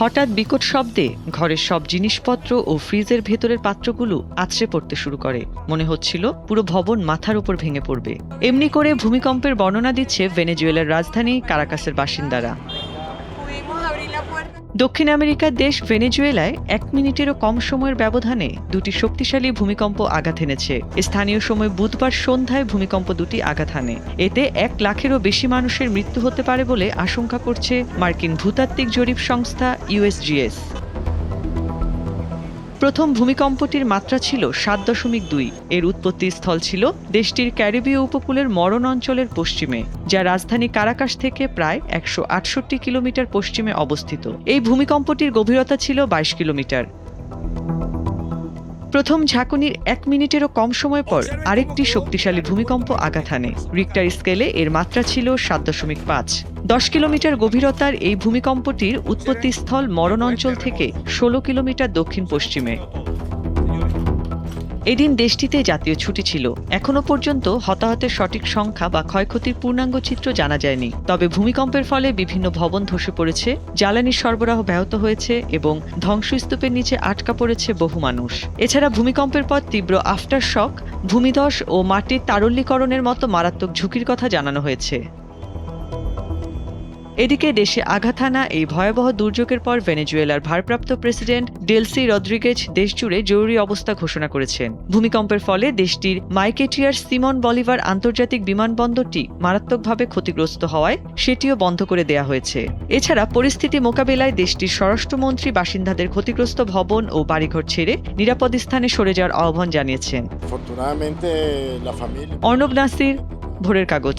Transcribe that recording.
হঠাৎ বিকট শব্দে ঘরের সব জিনিসপত্র ও ফ্রিজের ভেতরের পাত্রগুলো আছড়ে পড়তে শুরু করে। মনে হচ্ছিল পুরো ভবন মাথার উপর ভেঙে পড়বে। এমনি করে ভূমিকম্পের বর্ণনা দিচ্ছে ভেনেজুয়েলার রাজধানী কারাকাসের বাসিন্দারা। দক্ষিণ আমেরিকার দেশ ভেনেজুয়েলায় 1 মিনিটেরও কম সময়ের ব্যবধানে দুটি শক্তিশালী ভূমিকম্প আঘাত এনেছে। স্থানীয় সময় বুধবার সন্ধ্যায় ভূমিকম্প দুটি আঘাত হানে। এতে 1 লাখেরও বেশি মানুষের মৃত্যু হতে পারে বলে আশঙ্কা করছে মার্কিন ভূতাত্ত্বিক জরিপ সংস্থা USGS। প্রথম ভূমিকম্পটির মাত্রা ছিল 7.2। এর উৎপত্তি স্থল ছিল দেশটির ক্যারিবীয় উপকূলের মরণ অঞ্চলের পশ্চিমে, যা রাজধানী কারাকাস থেকে প্রায় 168 কিলোমিটার পশ্চিমে অবস্থিত। এই ভূমিকম্পটির গভীরতা ছিল 22 কিলোমিটার। প্রথম ঝাঁকুনির 1 মিনিটেরও কম সময় পর আরেকটি শক্তিশালী ভূমিকম্প আঘাত হানে। রিক্টার স্কেলে এর মাত্রা ছিল 7.5। 10 কিলোমিটার গভীরতার এই ভূমিকম্পটির উৎপত্তিস্থল মরণ অঞ্চল থেকে 16 কিলোমিটার দক্ষিণ পশ্চিমে। এদিন দেশটিতে জাতীয় ছুটি ছিল। এখনো পর্যন্ত হতাহতের সঠিক সংখ্যা বা ক্ষয়ক্ষতির পূর্ণাঙ্গ চিত্র জানা যায়নি। তবে ভূমিকম্পের ফলে বিভিন্ন ভবন ধসে পড়েছে, জ্বালানি সরবরাহ ব্যাহত হয়েছে এবং ধ্বংসস্তূপের নিচে আটকা পড়েছে বহু মানুষ। এছাড়া ভূমিকম্পের পর তীব্র আফটার শক, ভূমিধস ও মাটির তারল্যীকরণের মতো মারাত্মক ঝুঁকির কথা জানানো হয়েছে। এদিকে দেশে আঘাত হানা এই ভয়াবহ দুর্যোগের পর ভেনেজুয়েলার ভারপ্রাপ্ত প্রেসিডেন্ট ডেলসি রদ্রিগেজ দেশজুড়ে জরুরি অবস্থা ঘোষণা করেছেন। ভূমিকম্পের ফলে দেশটির মাইকেটিয়ার সিমন বলিভার আন্তর্জাতিক বিমানবন্দরটি মারাত্মকভাবে ক্ষতিগ্রস্ত হওয়ায় সেটিও বন্ধ করে দেয়া হয়েছে। এছাড়া পরিস্থিতি মোকাবিলায় দেশটির স্বরাষ্ট্রমন্ত্রী বাসিন্দাদের ক্ষতিগ্রস্ত ভবন ও বাড়িঘর ছেড়ে নিরাপদ স্থানে সরে যাওয়ার আহ্বান জানিয়েছেন। অর্ণব নাসির, ভোরের কাগজ।